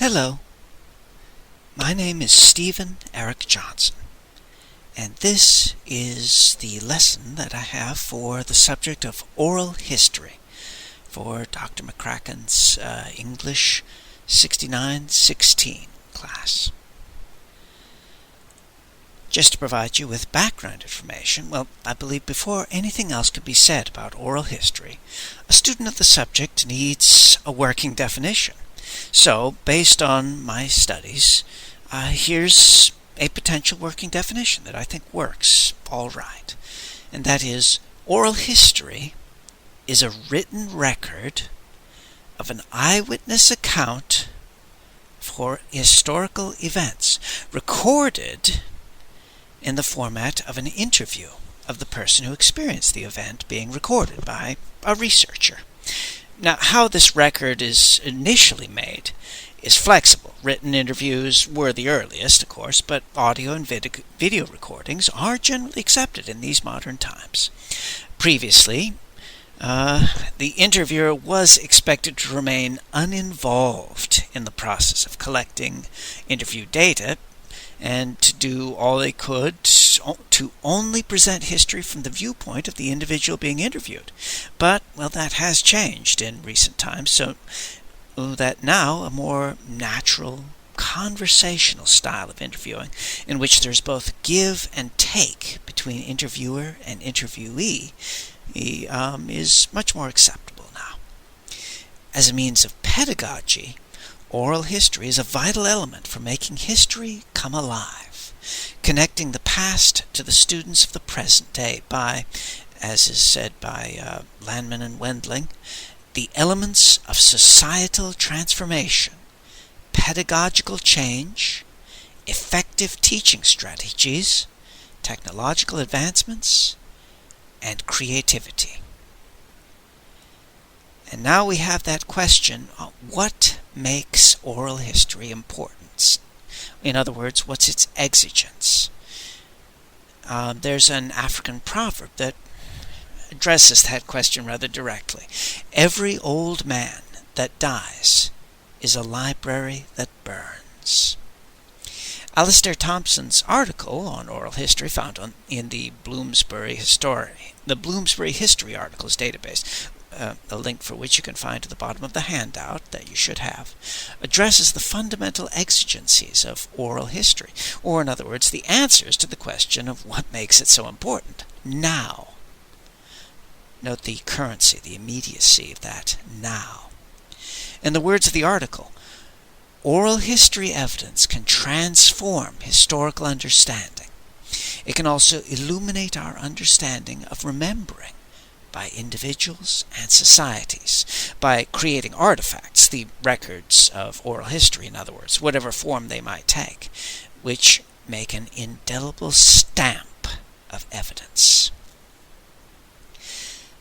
Hello, my name is Stephen Eric Johnson, and this is the lesson that I have for the subject of oral history for Dr. McCracken's English 6916 class. Just to provide you with background information, I believe before anything else could be said about oral history, a student of the subject needs a working definition. So, based on my studies, here's a potential working definition that I think works all right. And that is, oral history is a written record of an eyewitness account for historical events, recorded in the format of an interview of the person who experienced the event being recorded by a researcher. Now, how this record is initially made is flexible. Written interviews were the earliest, of course, but audio and video recordings are generally accepted in these modern times. Previously, the interviewer was expected to remain uninvolved in the process of collecting interview data and to do all they could to only present history from the viewpoint of the individual being interviewed. But, that has changed in recent times, so that now a more natural, conversational style of interviewing, in which there's both give and take between interviewer and interviewee, is much more acceptable now. As a means of pedagogy, oral history is a vital element for making history come alive, connecting the past to the students of the present day by, as is said by Landman and Wendling, the elements of societal transformation, pedagogical change, effective teaching strategies, technological advancements, and creativity. And now we have that question, what makes oral history important? In other words, what's its exigence? There's an African proverb that addresses that question rather directly. Every old man that dies is a library that burns. Alistair Thompson's article on oral history, found in the Bloomsbury History Articles database, a link for which you can find at the bottom of the handout that you should have, addresses the fundamental exigencies of oral history, or in other words, the answers to the question of what makes it so important now. Note the currency, the immediacy of that now. In the words of the article, oral history evidence can transform historical understanding. It can also illuminate our understanding of remembering by individuals and societies, by creating artifacts, the records of oral history, in other words, whatever form they might take, which make an indelible stamp of evidence.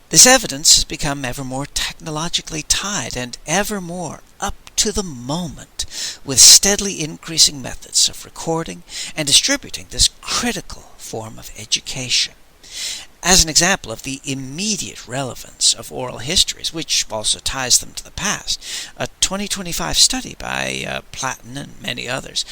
This evidence has become ever more technologically tied and ever more up to the moment with steadily increasing methods of recording and distributing this critical form of education. As an example of the immediate relevance of oral histories, which also ties them to the past, a 2025 study by Platten and many others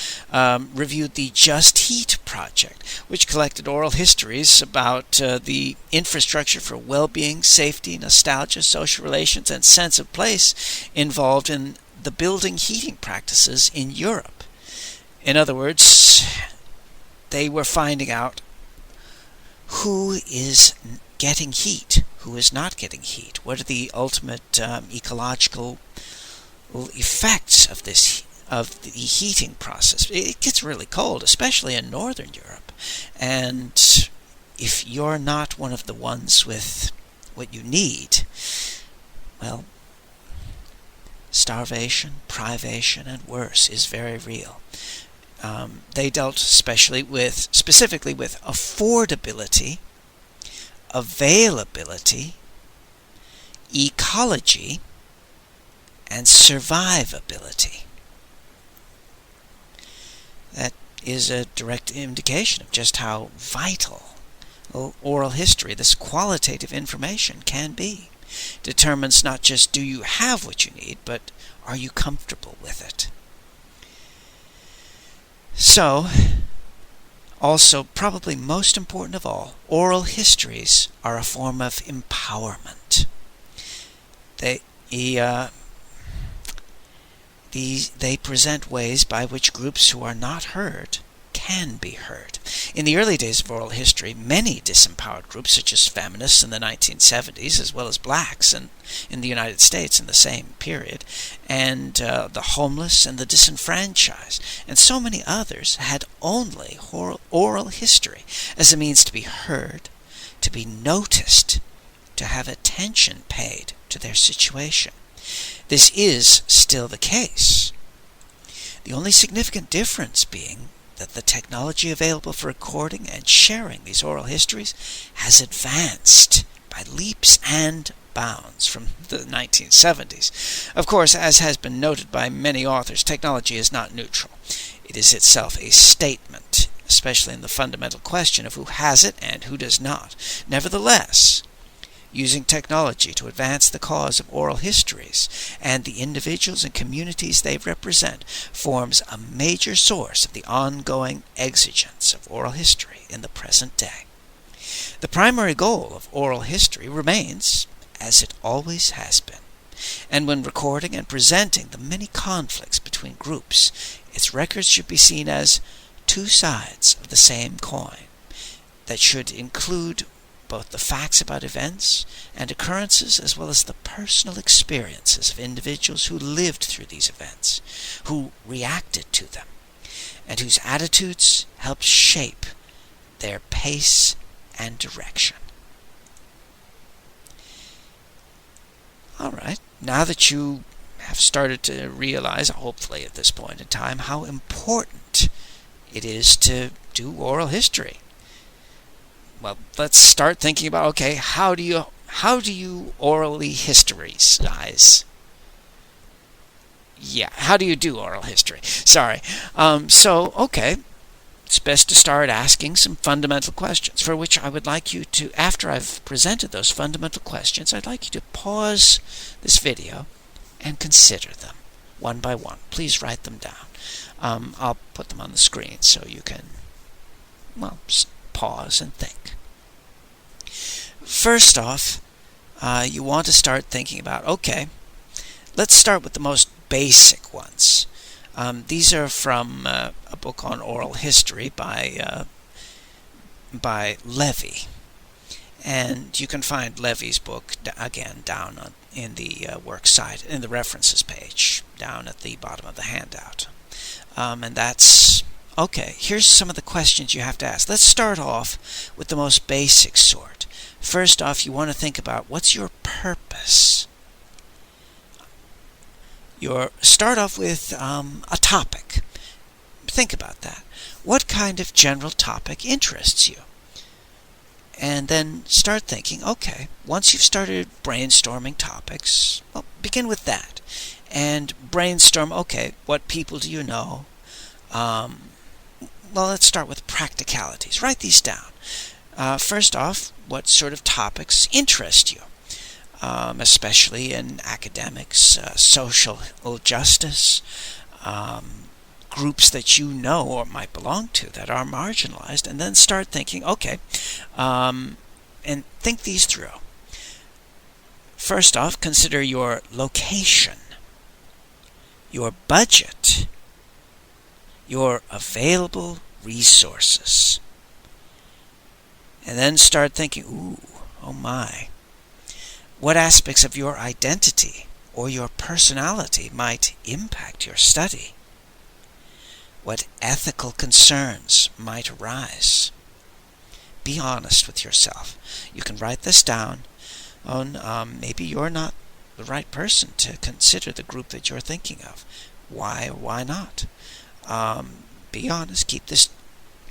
reviewed the Just Heat project, which collected oral histories about the infrastructure for well-being, safety, nostalgia, social relations, and sense of place involved in the building heating practices in Europe. In other words, they were finding out who is getting heat, who is not getting heat. What are the ultimate ecological effects of the heating process? It gets really cold, especially in northern Europe. And if you're not one of the ones with what you need, starvation, privation, and worse is very real. They dealt specifically with affordability, availability, ecology, and survivability. That is a direct indication of just how vital oral history, this qualitative information, can be. Determines not just do you have what you need, but are you comfortable with it? So, also, probably most important of all, oral histories are a form of empowerment. They present ways by which groups who are not heard can be heard. In the early days of oral history, many disempowered groups, such as feminists in the 1970s, as well as blacks in the United States in the same period, and the homeless and the disenfranchised, and so many others, had only oral history as a means to be heard, to be noticed, to have attention paid to their situation. This is still the case. The only significant difference being that the technology available for recording and sharing these oral histories has advanced by leaps and bounds from the 1970s. Of course, as has been noted by many authors, technology is not neutral. It is itself a statement, especially in the fundamental question of who has it and who does not. Nevertheless, using technology to advance the cause of oral histories and the individuals and communities they represent forms a major source of the ongoing exigence of oral history in the present day. The primary goal of oral history remains, as it always has been, and when recording and presenting the many conflicts between groups, its records should be seen as two sides of the same coin that should include both the facts about events and occurrences as well as the personal experiences of individuals who lived through these events, who reacted to them, and whose attitudes helped shape their pace and direction. All right, now that you have started to realize, hopefully at this point in time, how important it is to do oral history, well, let's start thinking about, okay, how do you orally historicize? Yeah, how do you do oral history? Sorry. Okay, it's best to start asking some fundamental questions, for which I would like you to, after I've presented those fundamental questions, I'd like you to pause this video and consider them one by one. Please write them down. I'll put them on the screen so you can, pause and think. First off, you want to start thinking about, okay, let's start with the most basic ones. These are from a book on oral history by Levy. And you can find Levy's book, again, down in the works side, in the references page, down at the bottom of the handout. And that's okay. Here's some of the questions you have to ask. Let's start off with the most basic sort. First off, you want to think about, what's your purpose? Start off with a topic. Think about that. What kind of general topic interests you? And then start thinking, okay, once you've started brainstorming topics, well, begin with that. And brainstorm, okay, what people do you know? Let's start with practicalities. Write these down. First off, what sort of topics interest you? Especially in academics, social justice, groups that you know or might belong to that are marginalized, and then start thinking, okay, and think these through. First off, consider your location, your budget, your available resources. And then start thinking, oh my, what aspects of your identity or your personality might impact your study? What ethical concerns might arise? Be honest with yourself. You can write this down. Maybe you're not the right person to consider the group that you're thinking of. Why or why not? Be honest. Keep this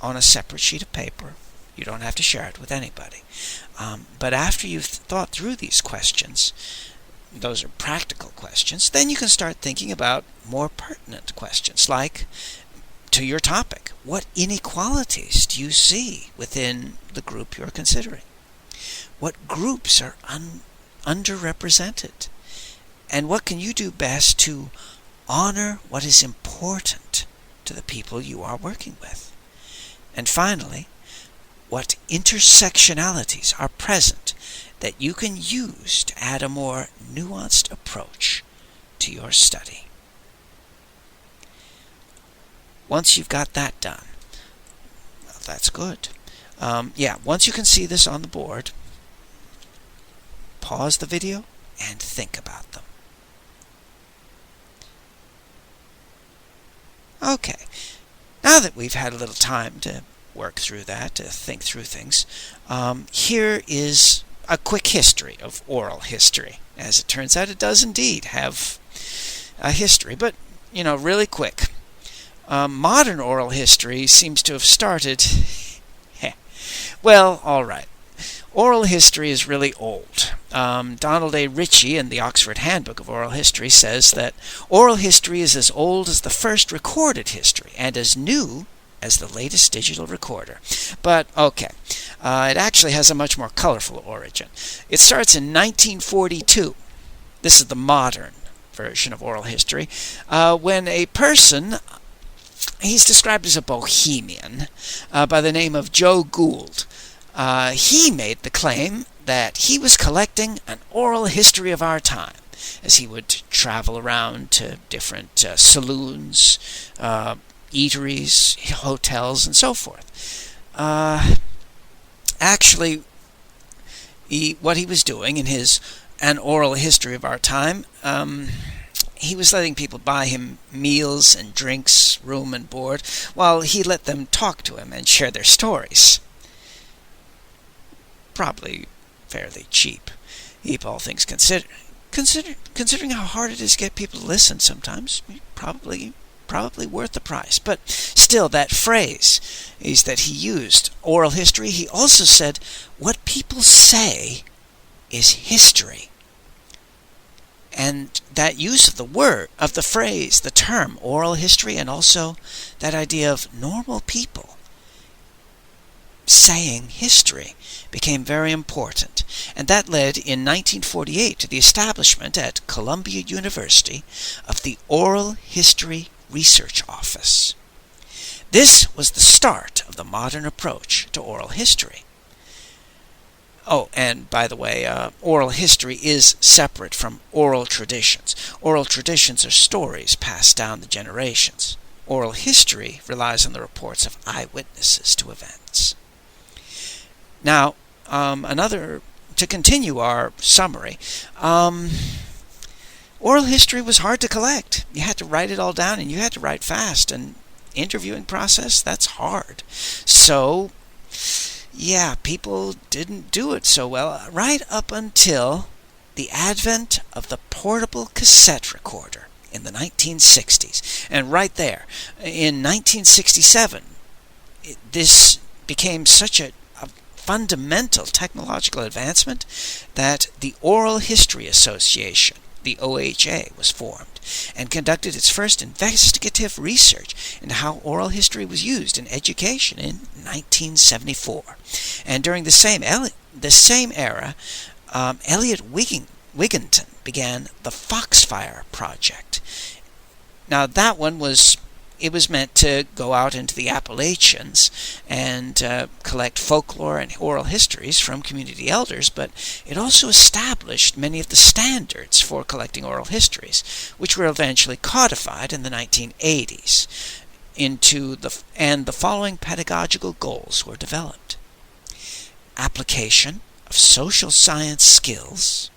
on a separate sheet of paper. You don't have to share it with anybody. But after you've thought through these questions, those are practical questions, then you can start thinking about more pertinent questions, like, to your topic, what inequalities do you see within the group you're considering? What groups are underrepresented? And what can you do best to honor what is important to to the people you are working with. And finally, what intersectionalities are present that you can use to add a more nuanced approach to your study. Once you've got that done, well, that's good. Once you can see this on the board, pause the video and think about them. Okay, now that we've had a little time to work through that, to think through things, here is a quick history of oral history. As it turns out, it does indeed have a history, but, really quick. Modern oral history seems to have started... Well, all right. Oral history is really old. Donald A. Ritchie in the Oxford Handbook of Oral History says that oral history is as old as the first recorded history and as new as the latest digital recorder. But, okay, it actually has a much more colorful origin. It starts in 1942. This is the modern version of oral history, when a person... He's described as a bohemian by the name of Joe Gould. He made the claim that he was collecting an oral history of our time, as he would travel around to different saloons, eateries, hotels, and so forth. Actually, what he was doing in his An Oral History of Our Time, he was letting people buy him meals and drinks, room and board, while he let them talk to him and share their stories. Probably fairly cheap, all things considered. Considering how hard it is to get people to listen sometimes, probably worth the price. But still, that phrase is that he used, oral history. He also said, what people say is history. And that use of the phrase, the term oral history, and also that idea of normal people saying history became very important. And that led in 1948 to the establishment at Columbia University of the Oral History Research Office. This was the start of the modern approach to oral history. Oh, and by the way, oral history is separate from oral traditions. Oral traditions are stories passed down the generations. Oral history relies on the reports of eyewitnesses to events. Now, to continue our summary, oral history was hard to collect. You had to write it all down, and you had to write fast, and interviewing process, that's hard. So, yeah, people didn't do it so well right up until the advent of the portable cassette recorder in the 1960s. And right there, in 1967, this became such a fundamental technological advancement that the Oral History Association, the OHA, was formed and conducted its first investigative research into how oral history was used in education in 1974. And during the same era, Elliot Wigginton began the Foxfire Project. Now that one was meant to go out into the Appalachians and collect folklore and oral histories from community elders, but it also established many of the standards for collecting oral histories, which were eventually codified in the 1980s. And the following pedagogical goals were developed: application of social science skills,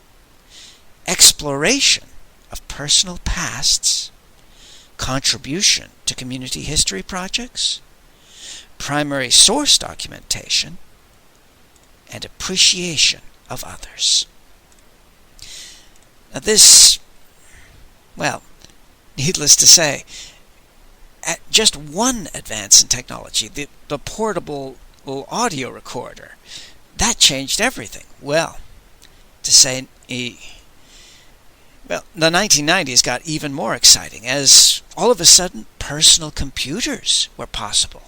exploration of personal pasts, contribution to community history projects, primary source documentation, and appreciation of others. Now this, well, needless to say, just one advance in technology, the portable audio recorder, that changed everything. Well, the 1990s got even more exciting as all of a sudden personal computers were possible,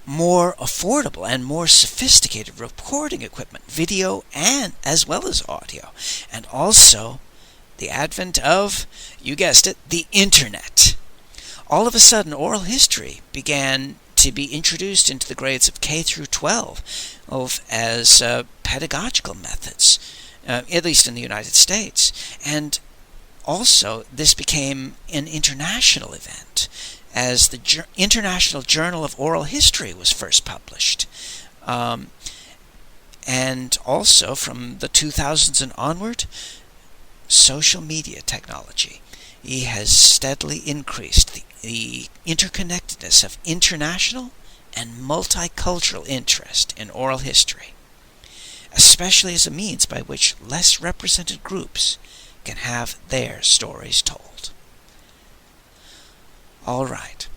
more affordable and more sophisticated recording equipment, video and as well as audio, and also the advent of, you guessed it, the internet. all of a sudden oral history began to be introduced into the grades of K through 12 as pedagogical methods, at least in the United States. And also, this became an international event, as the International Journal of Oral History was first published. And also, from the 2000s and onward, social media technology has steadily increased the interconnectedness of international and multicultural interest in oral history, especially as a means by which less represented groups can have their stories told. All right.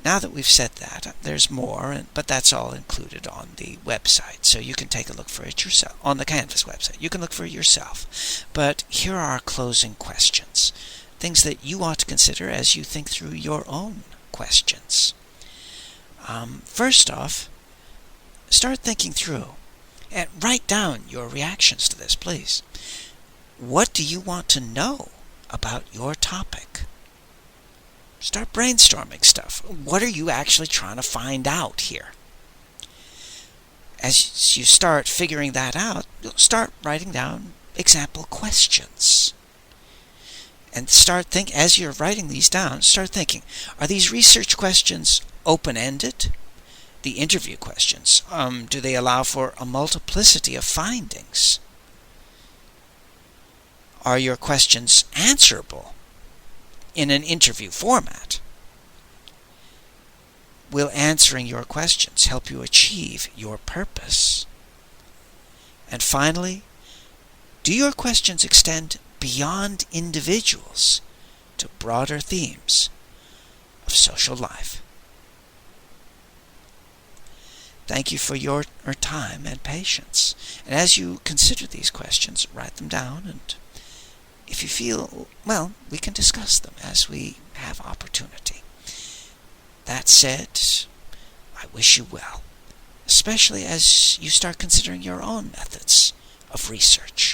Now that we've said that, there's more, but that's all included on the website, so you can take a look for it yourself. On the Canvas website, you can look for it yourself. But here are our closing questions, things that you ought to consider as you think through your own questions. First off, start thinking through, and write down your reactions to this, please. What do you want to know about your topic? Start brainstorming stuff. What are you actually trying to find out here? As you start figuring that out, you'll start writing down example questions. And as you're writing these down, start thinking, are these research questions open-ended? The interview questions, do they allow for a multiplicity of findings? Are your questions answerable in an interview format? Will answering your questions help you achieve your purpose? And finally, do your questions extend beyond individuals to broader themes of social life? Thank you for your time and patience. And as you consider these questions, write them down, and if you feel, well, we can discuss them as we have opportunity. That said, I wish you well, especially as you start considering your own methods of research.